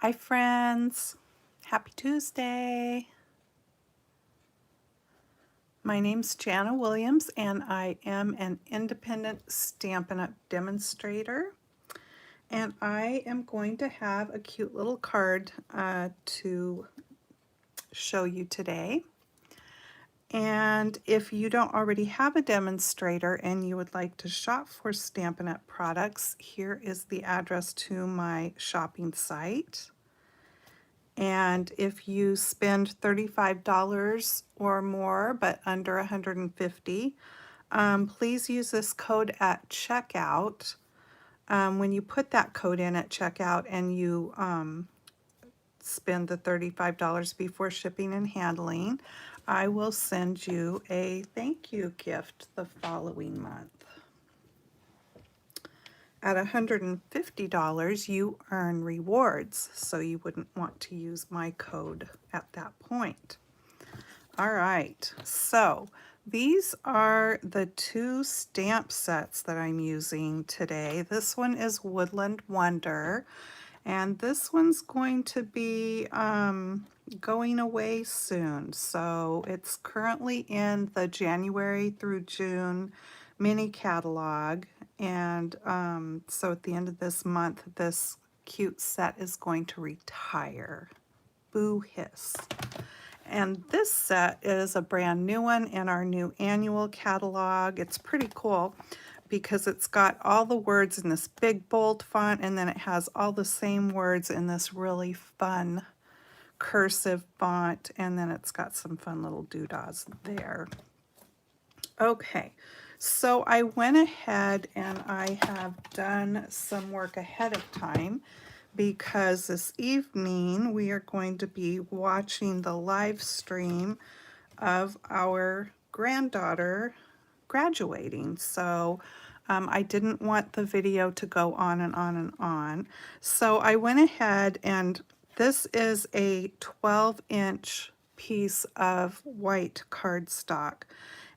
Hi friends, happy Tuesday. My name's Jana Williams and I am an independent Stampin' Up! Demonstrator. And I am going to have a cute little card to show you today. And if you don't already have a demonstrator and you would like to shop for Stampin' Up! Products, here is the address to my shopping site. And if you spend $35 or more, but under $150, please use this code at checkout. When you put that code in at checkout and you spend the $35 before shipping and handling, I will send you a thank you gift the following month. At $150, you earn rewards, so you wouldn't want to use my code at that point. All right, so these are the two stamp sets that I'm using today. This one is Woodland Wonder, and this one's going to be going away soon. So it's currently in the January through June mini catalog, and so at the end of this month, this cute set is going to retire. Boo hiss. And this set is a brand new one in our new annual catalog. It's pretty cool because it's got all the words in this big bold font, and then it has all the same words in this really fun cursive font, and then it's got some fun little doodahs there. Okay, so I went ahead and I have done some work ahead of time because this evening we are going to be watching the live stream of our granddaughter graduating. So I didn't want the video to go on and on and on. So I went ahead, and this is a 12-inch piece of white cardstock.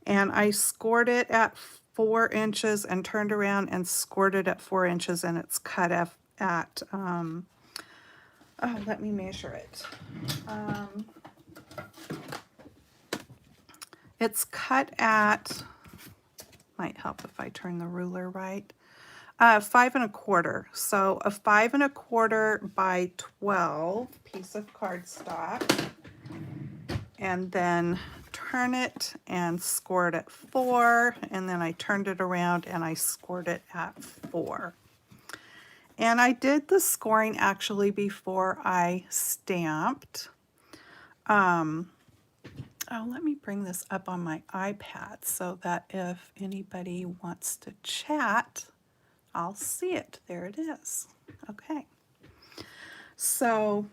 And I scored it at 4 inches and turned around and scored it at 4 inches, and it's cut at oh, let me measure it. It's cut at, might help if I turn the ruler right, 5 1/4. So a 5 1/4 by 12 piece of cardstock, and then turn it and score it at 4, and then I turned it around and I scored it at 4. And I did the scoring actually before I stamped. Oh, let me bring this up on my iPad so that if anybody wants to chat, I'll see it. There it is. Okay. So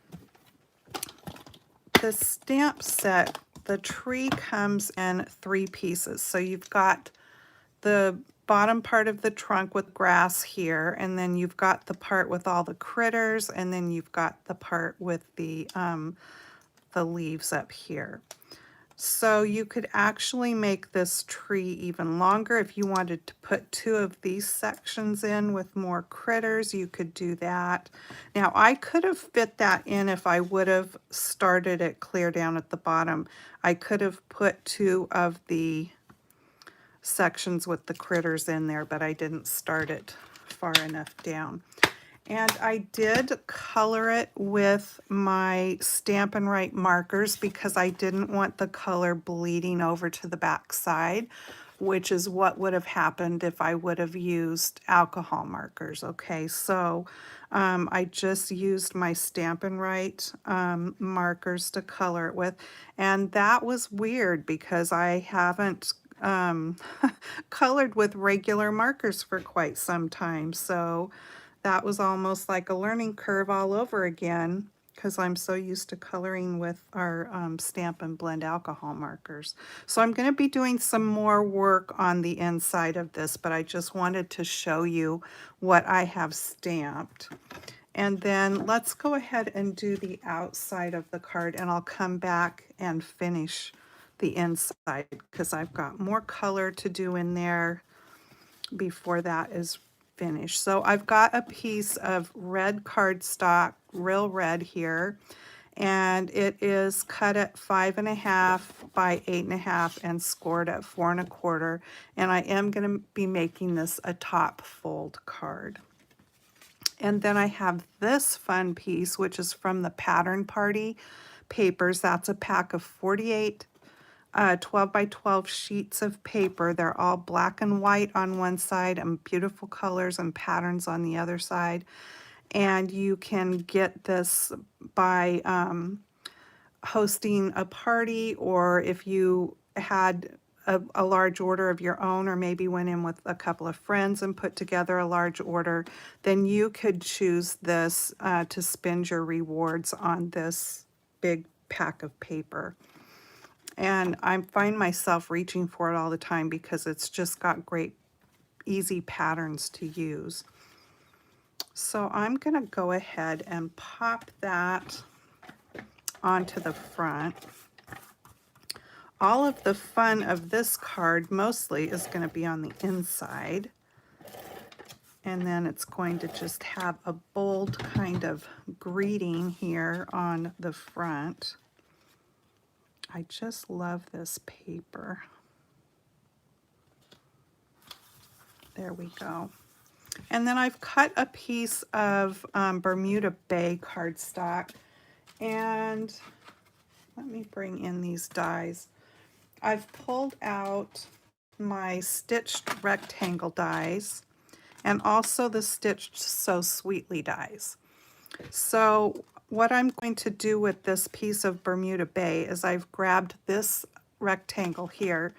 the stamp set, the tree comes in 3 pieces. So you've got the bottom part of the trunk with grass here, and then you've got the part with all the critters, and then you've got the part with the leaves up here. So you could actually make this tree even longer. If you wanted to put 2 of these sections in with more critters, you could do that. Now I could have fit that in if I would have started it clear down at the bottom. I could have put 2 of the sections with the critters in there, but I didn't start it far enough down. And I did color it with my Stampin' Write markers because I didn't want the color bleeding over to the back side, which is what would have happened if I would have used alcohol markers. Okay, so I just used my Stampin' Write markers to color it with, and that was weird because I haven't colored with regular markers for quite some time. So that was almost like a learning curve all over again because I'm so used to coloring with our Stampin' Blend alcohol markers. So I'm going to be doing some more work on the inside of this, but I just wanted to show you what I have stamped. And then let's go ahead and do the outside of the card, and I'll come back and finish the inside because I've got more color to do in there before that is finished. So I've got a piece of red cardstock real red here. And it is cut at 5.5 by 8.5 and scored at 4.25. And I am going to be making this a top fold card. And then I have this fun piece, which is from the Pattern Party papers. That's a pack of 48 12 by 12 sheets of paper. They're all black and white on one side and beautiful colors and patterns on the other side. And you can get this by hosting a party, or if you had a large order of your own, or maybe went in with a couple of friends and put together a large order, then you could choose this to spend your rewards on this big pack of paper. And I find myself reaching for it all the time because it's just got great, easy patterns to use. So I'm going to go ahead and pop that onto the front. All of the fun of this card mostly is going to be on the inside. And then it's going to just have a bold kind of greeting here on the front. I just love this paper. There we go. And then I've cut a piece of Bermuda Bay cardstock. And let me bring in these dies. I've pulled out my stitched rectangle dies and also the stitched So Sweetly dies. So what I'm going to do with this piece of Bermuda Bay is I've grabbed this rectangle here,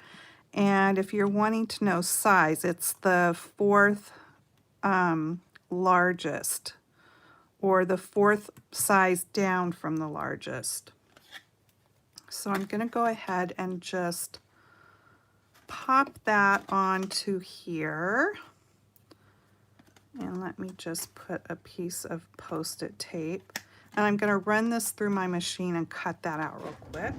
and if you're wanting to know size, it's the fourth largest, or the fourth size down from the largest. So I'm going to go ahead and just pop that onto here. And let me just put a piece of Post-it tape. And I'm going to run this through my machine and cut that out real quick.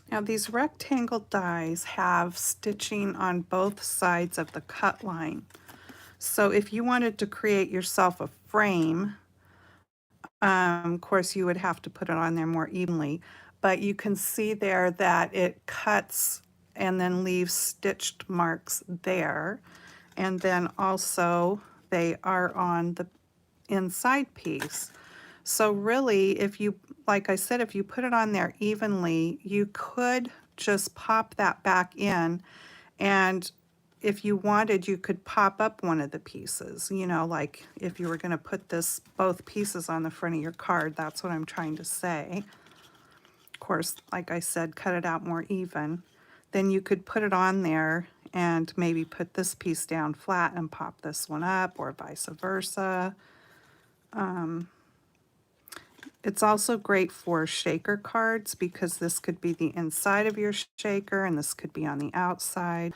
Now these rectangle dies have stitching on both sides of the cut line. So if you wanted to create yourself a frame, of course you would have to put it on there more evenly, but you can see there that it cuts and then leaves stitched marks there. And then also they are on the inside piece. So really, if you, like I said, if you put it on there evenly, you could just pop that back in, and if you wanted, you could pop up one of the pieces, you know, like if you were going to put this, both pieces on the front of your card. That's what I'm trying to say. Of course, like I said, cut it out more even. Then you could put it on there and maybe put this piece down flat and pop this one up, or vice versa. It's also great for shaker cards because this could be the inside of your shaker and this could be on the outside.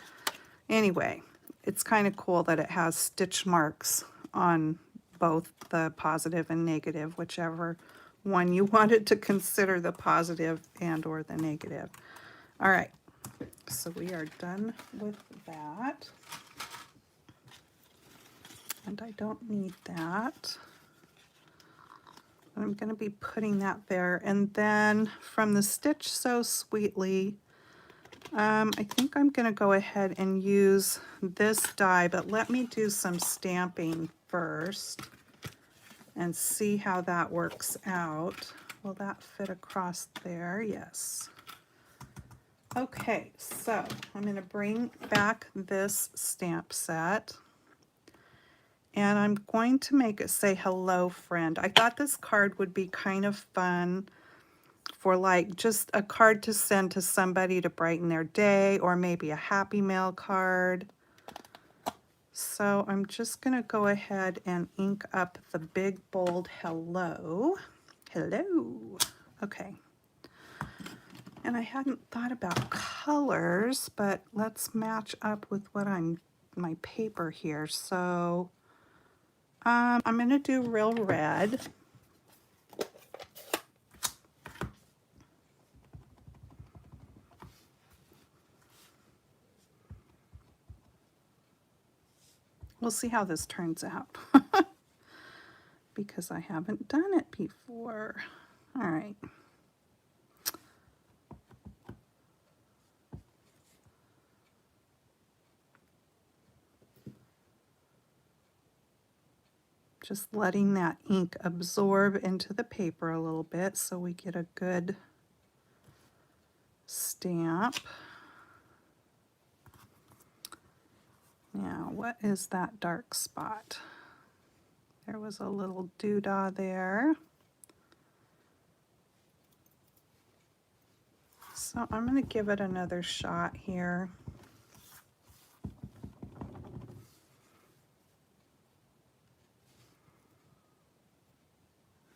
Anyway, it's kind of cool that it has stitch marks on both the positive and negative, whichever one you wanted to consider the positive and or the negative. All right, so we are done with that. And I don't need that. I'm going to be putting that there. And then from the Stitch So Sweetly, I think I'm going to go ahead and use this die, but let me do some stamping first and see how that works out. Will that fit across there? Yes. Okay, so I'm going to bring back this stamp set. And I'm going to make it say, hello, friend. I thought this card would be kind of fun for like just a card to send to somebody to brighten their day, or maybe a Happy Mail card. So I'm just going to go ahead and ink up the big, bold hello. Hello. Okay. And I hadn't thought about colors, but let's match up with what my paper here. So I'm going to do real red. We'll see how this turns out because I haven't done it before. All right. Just letting that ink absorb into the paper a little bit so we get a good stamp. Now, what is that dark spot? There was a little doodah there. So I'm going to give it another shot here.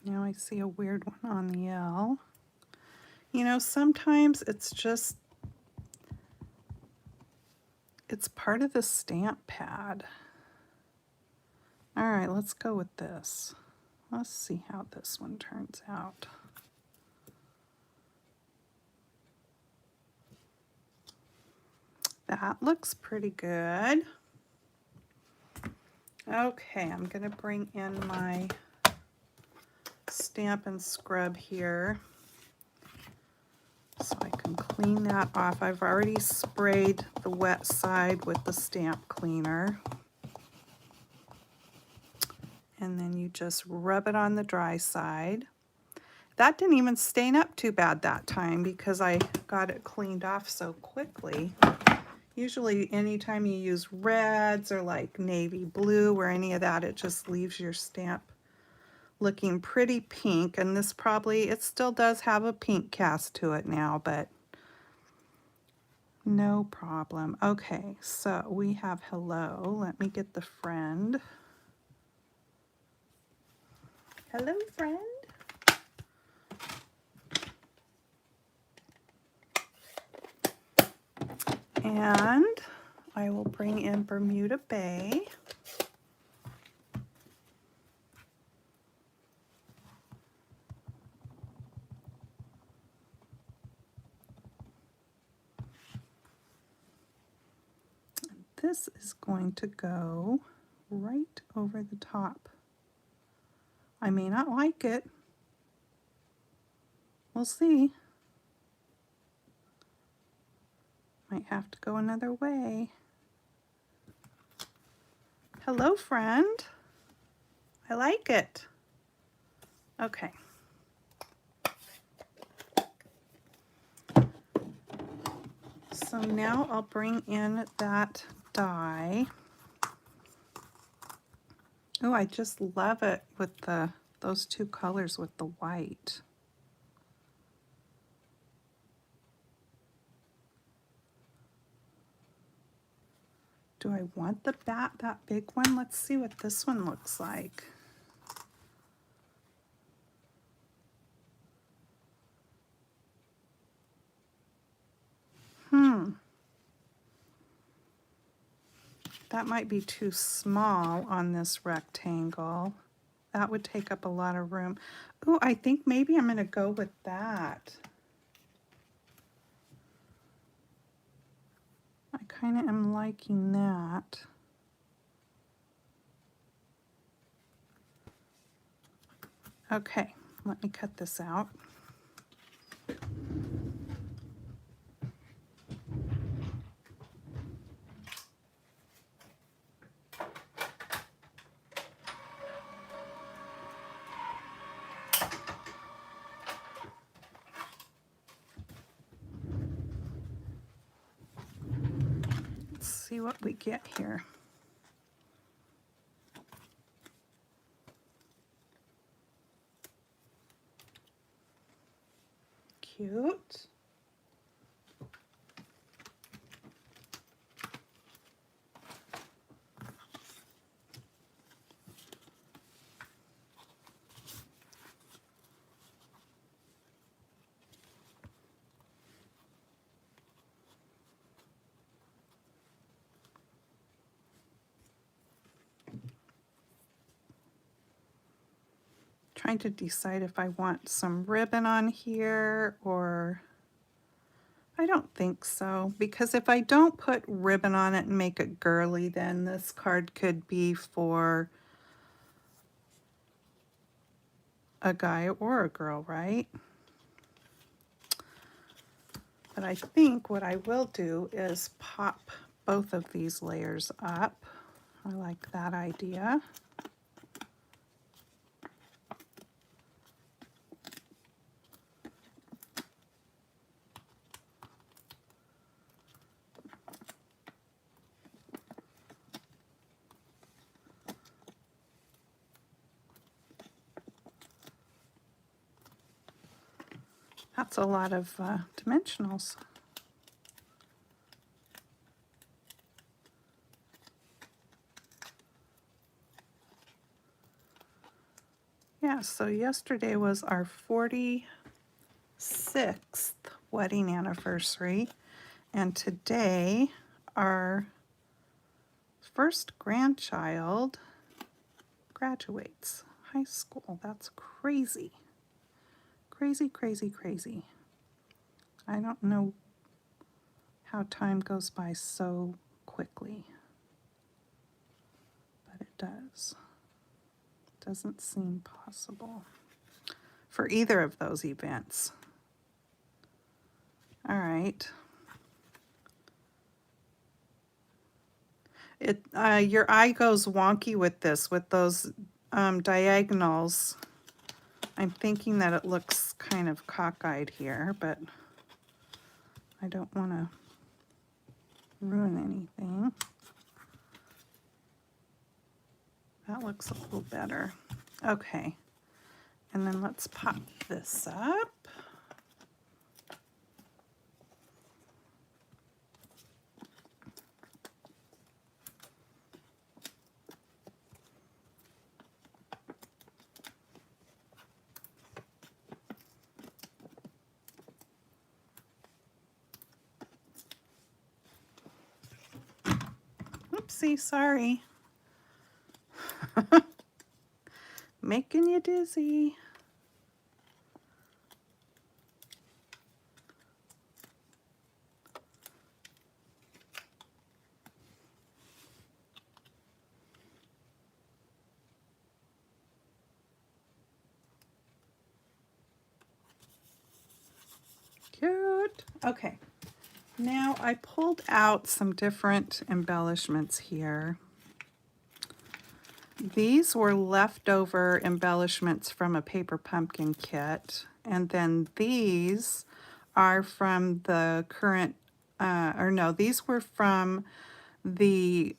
Now I see a weird one on the L. You know, sometimes it's just, it's part of the stamp pad. All right, let's go with this. Let's see how this one turns out. That looks pretty good. Okay, I'm going to bring in my stamp and scrub here so I can clean that off. I've already sprayed the wet side with the stamp cleaner. And then you just rub it on the dry side. That didn't even stain up too bad that time because I got it cleaned off so quickly. Usually anytime you use reds or like navy blue or any of that, it just leaves your stamp looking pretty pink. And this probably, it still does have a pink cast to it now, but no problem. Okay, so we have hello. Let me get the friend. Hello, friend. And I will bring in Bermuda Bay. This is going to go right over the top. I may not like it. We'll see. Might have to go another way. Hello, friend. I like it. Okay. So now I'll bring in that die. Oh, I just love it with those two colors with the white. Do I want that big one? Let's see what this one looks like. That might be too small on this rectangle. That would take up a lot of room. Oh, I think maybe I'm going to go with that. I kind of am liking that. Okay, let me cut this out. Let's see what we get here. Cute. trying to decide if I want some ribbon on here or I don't think so, because if I don't put ribbon on it and make it girly, then this card could be for a guy or a girl, right? But I think what I will do is pop both of these layers up. I like that idea. That's a lot of dimensionals. Yeah, so yesterday was our 46th wedding anniversary, and today our first grandchild graduates high school. That's crazy. Crazy, crazy, crazy. I don't know how time goes by so quickly, but it does. Doesn't seem possible for either of those events. All right. Your eye goes wonky with this, with those diagonals. I'm thinking that it looks kind of cockeyed here, but I don't want to ruin anything. That looks a little better. Okay, and then let's pop this up. Oopsie, sorry. Making you dizzy. Cute. Okay. Now I pulled out some different embellishments here. These were leftover embellishments from a paper pumpkin kit, and then these are from the current, or no, these were from the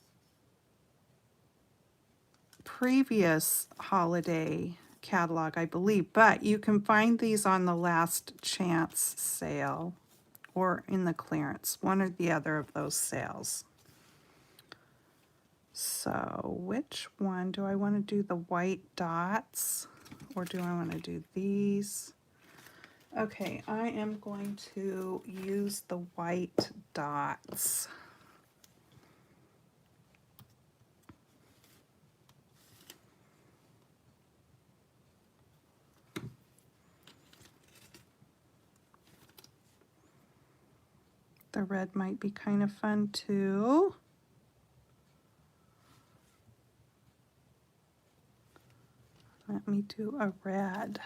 previous holiday catalog, I believe, but you can find these on the last chance sale or in the clearance, one or the other of those sales. So which one? Do I want to do the white dots or do I want to do these? Okay, I am going to use the white dots. The red might be kind of fun too. Let me do a red.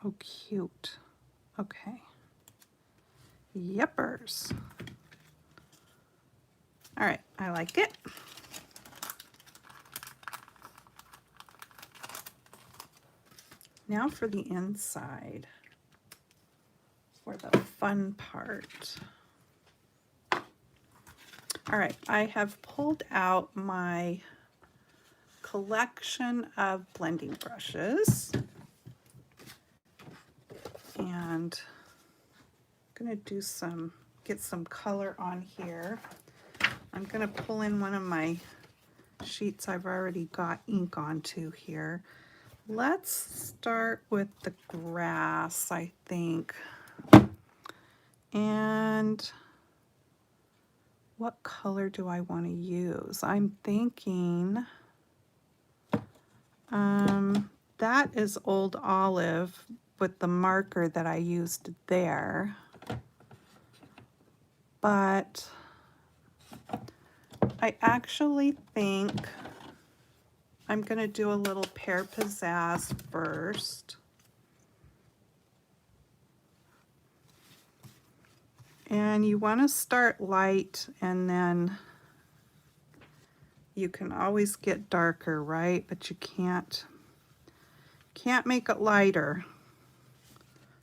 Oh, cute. Okay. Yippers. All right, I like it. Now for the inside, for the fun part. All right, I have pulled out my collection of blending brushes, and I'm gonna do get some color on here. I'm gonna pull in one of my sheets I've already got ink onto here. Let's start with the grass, I think. And what color do I want to use? I'm thinking That is Old Olive with the marker that I used there. But I actually think I'm going to do a little Pear Pizzazz first. And you want to start light, and then you can always get darker, right? But you can't make it lighter.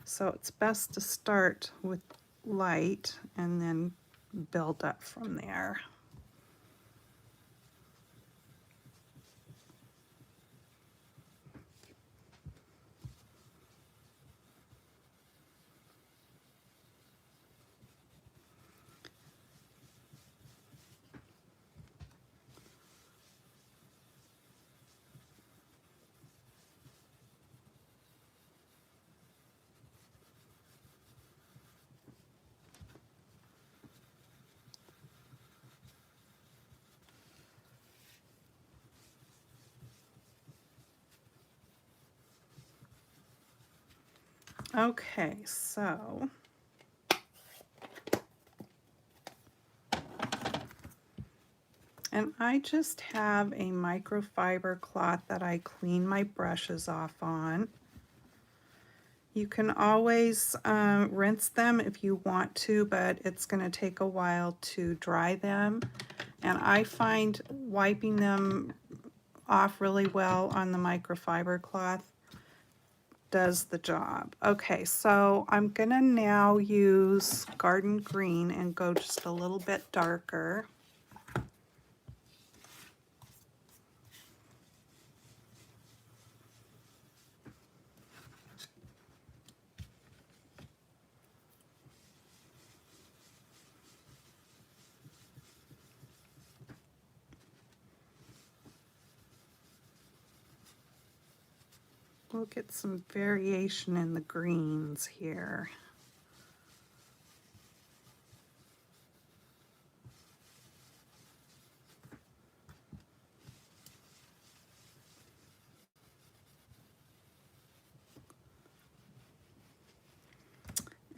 So it's best to start with light and then build up from there. Okay, so and I just have a microfiber cloth that I clean my brushes off on. You can always rinse them if you want to, but it's going to take a while to dry them. And I find wiping them off really well on the microfiber cloth does the job. Okay, so I'm going to now use Garden Green and go just a little bit darker. We'll get some variation in the greens here.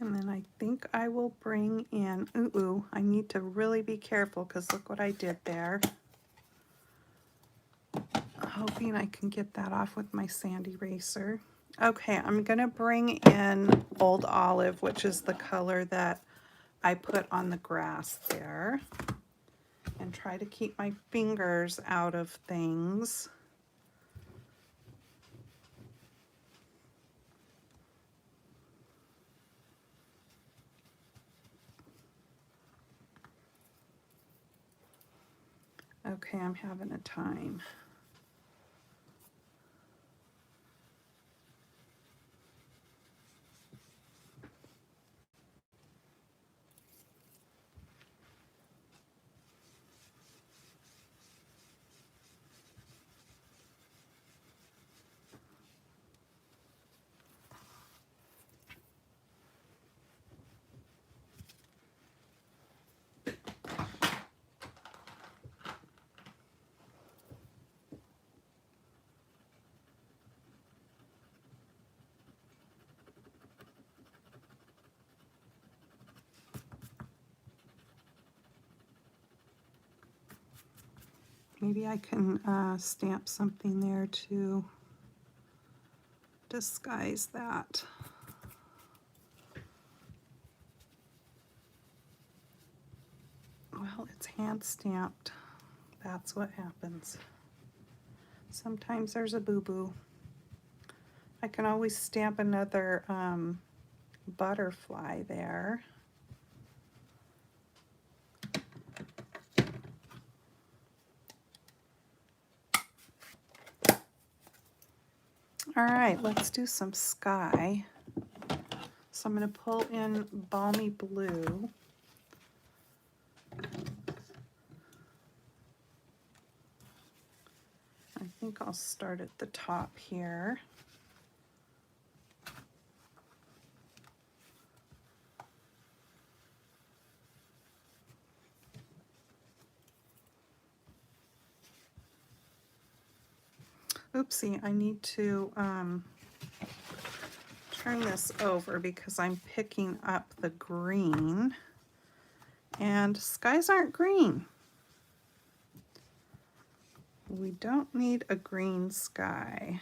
And then I think I will bring in, I need to really be careful because look what I did there. Hoping I can get that off with my sand eraser. Okay, I'm gonna bring in Old Olive, which is the color that I put on the grass there, and try to keep my fingers out of things. Okay, I'm having a time. Maybe I can stamp something there to disguise that. Well, it's hand stamped. That's what happens. Sometimes there's a boo-boo. I can always stamp another butterfly there. All right, let's do some sky. So I'm going to pull in Balmy Blue. I think I'll start at the top here. Oopsie, I need to turn this over because I'm picking up the green, and skies aren't green. We don't need a green sky.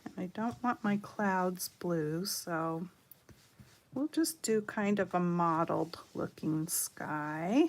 And I don't want my clouds blue, so we'll just do kind of a mottled looking sky.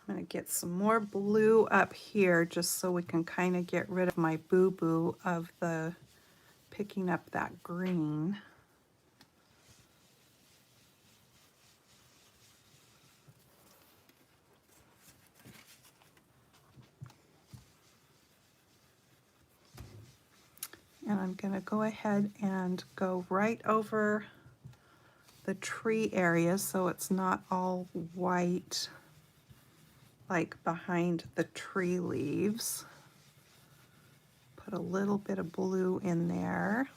I'm going to get some more blue up here just so we can kind of get rid of my boo-boo of the picking up that green. And I'm going to go ahead and go right over the tree area so it's not all white like behind the tree leaves. Put a little bit of blue in there.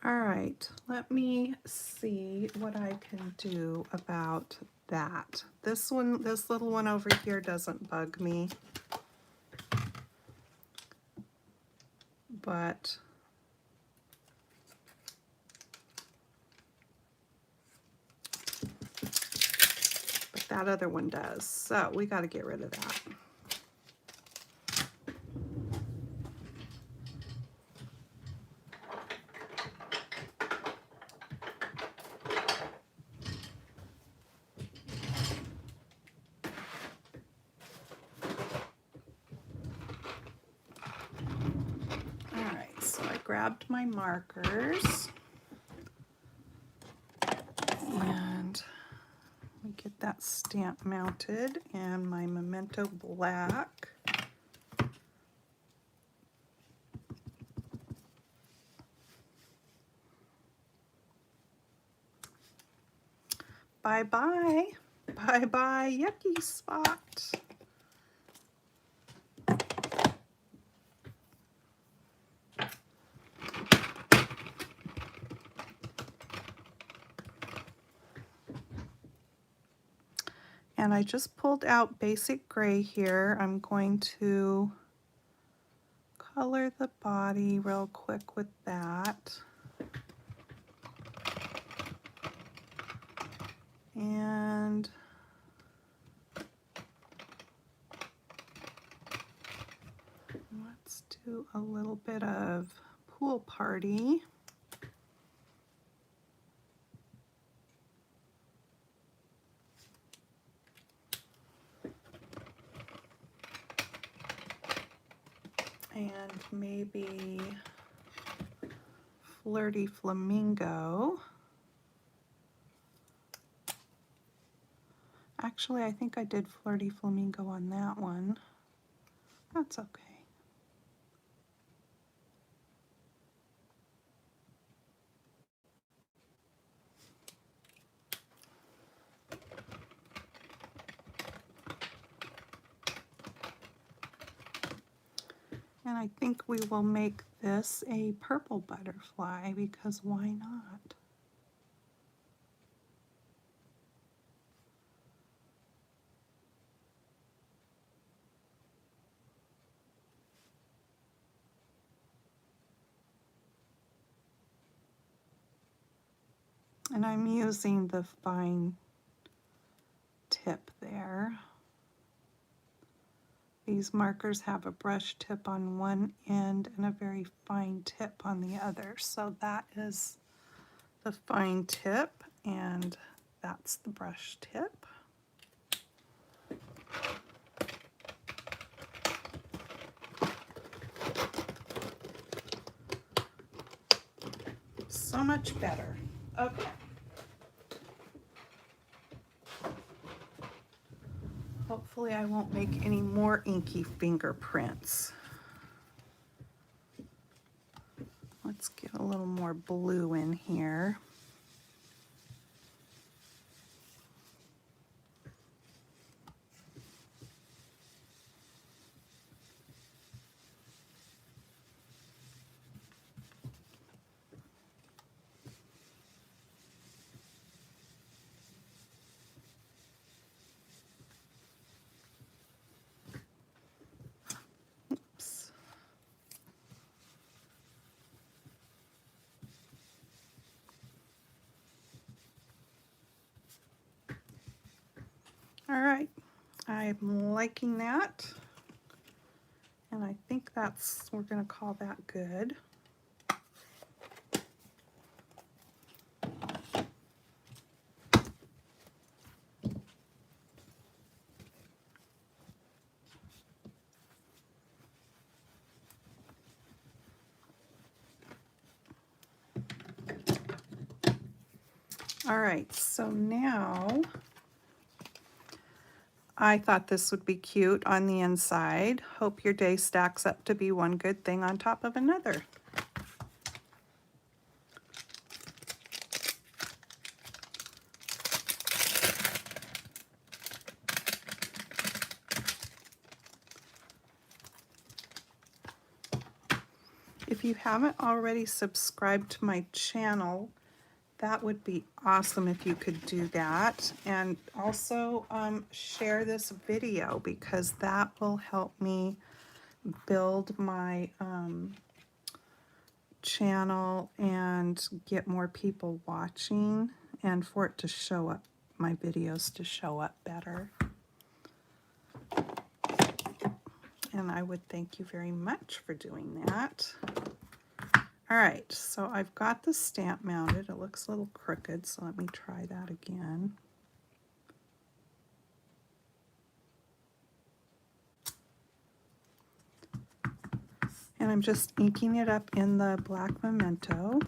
All right, let me see what I can do about that. This little one over here doesn't bug me, but that other one does. So we got to get rid of that. Grabbed my markers and we get that stamp mounted, and my Memento Black. Bye bye, bye bye, yucky spot. And I just pulled out basic gray here. I'm going to color the body real quick with that. And let's do a little bit of pool party. And maybe Flirty Flamingo. Actually, I think I did Flirty Flamingo on that one. That's okay. And I think we will make this a purple butterfly because why not? And I'm using the fine tip there. These markers have a brush tip on one end and a very fine tip on the other. So that is the fine tip and that's the brush tip. So much better. Okay. Hopefully I won't make any more inky fingerprints. Let's get a little more blue in here. Oops. All right, I'm liking that. And I think we're going to call that good. All right, so now I thought this would be cute on the inside. Hope your day stacks up to be one good thing on top of another. If you haven't already subscribed to my channel, that would be awesome if you could do that. And also share this video because that will help me build my channel and get more people watching and for it to show up, my videos to show up better. And I would thank you very much for doing that. All right, so I've got the stamp mounted. It looks a little crooked, so let me try that again. And I'm just inking it up in the black memento.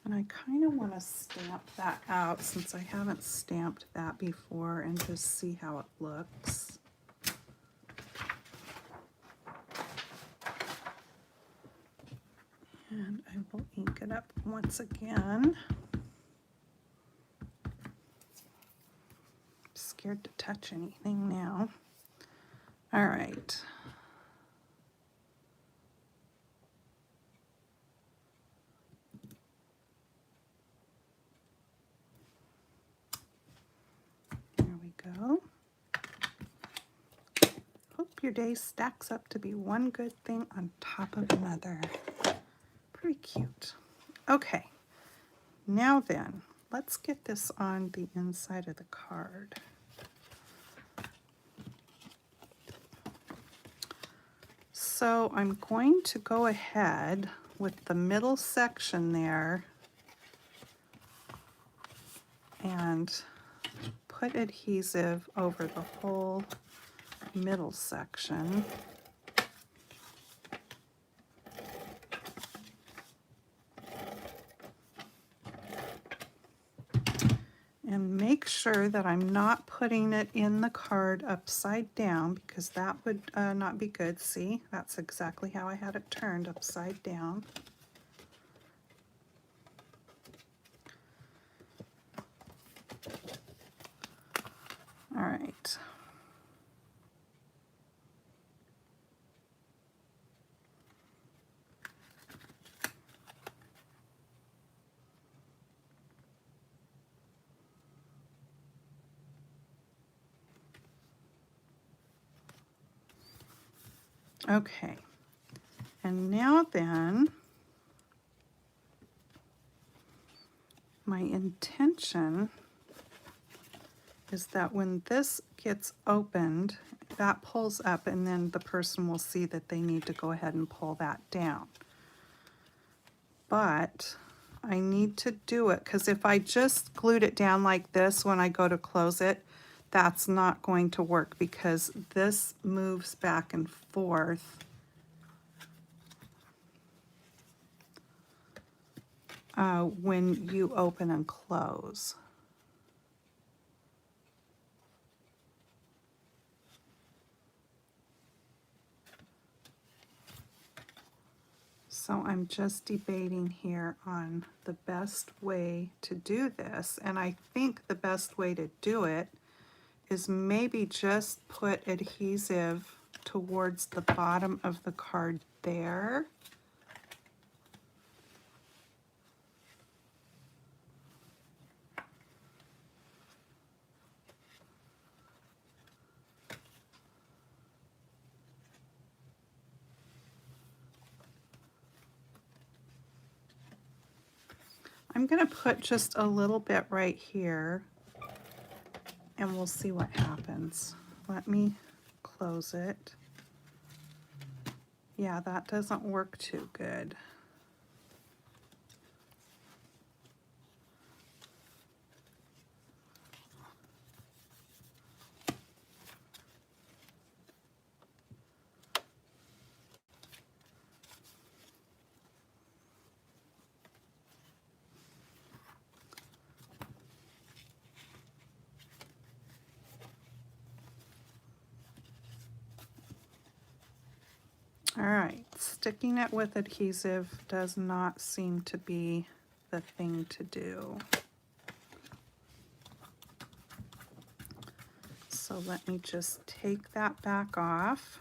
And I kind of want to stamp that out since I haven't stamped that before and just see how it looks. And I will ink it up once again. I'm scared to touch anything now. All right. There we go. Hope your day stacks up to be one good thing on top of another. Pretty cute. Okay, now then, let's get this on the inside of the card. So I'm going to go ahead with the middle section there and put adhesive over the whole middle section. And make sure that I'm not putting it in the card upside down because that would not be good. See, that's exactly how I had it turned, upside down. All right. Okay, and now then, my intention is that when this gets opened, that pulls up, and then the person will see that they need to go ahead and pull that down. But I need to do it because if I just glued it down like this when I go to close it, that's not going to work because this moves back and forth when you open and close. So I'm just debating here on the best way to do this, and I think the best way to do it is maybe just put adhesive towards the bottom of the card there. I'm going to put just a little bit right here and we'll see what happens. Let me close it. Yeah, that doesn't work too good. All right, sticking it with adhesive does not seem to be the thing to do. So let me just take that back off.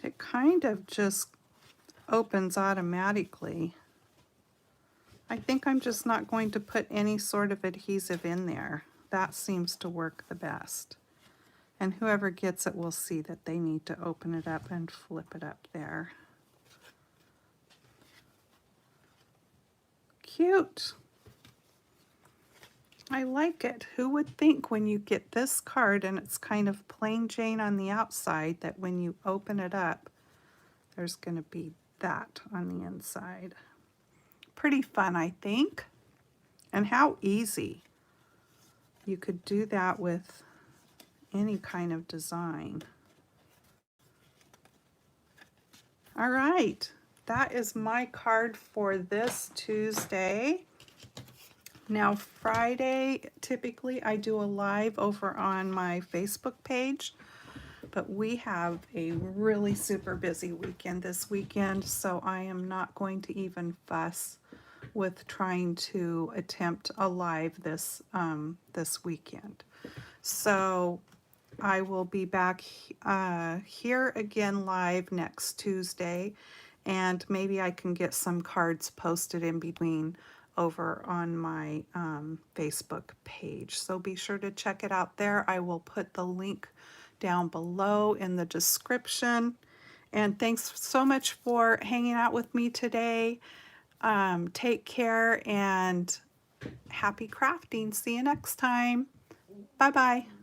It kind of just opens automatically. I think I'm just not going to put any sort of adhesive in there. That seems to work the best. And whoever gets it will see that they need to open it up and flip it up there. Cute. I like it. Who would think when you get this card and it's kind of plain Jane on the outside that when you open it up, there's going to be that on the inside. Pretty fun, I think. And how easy. You could do that with any kind of design. All right, that is my card for this Tuesday. Now Friday, typically I do a live over on my Facebook page, but we have a really super busy weekend this weekend, so I am not going to even fuss with trying to attempt a live this weekend. So I will be back here again live next Tuesday, and maybe I can get some cards posted in between over on my Facebook page. So be sure to check it out there. I will put the link down below in the description. And thanks so much for hanging out with me today. Take care and happy crafting. See you next time. Bye-bye.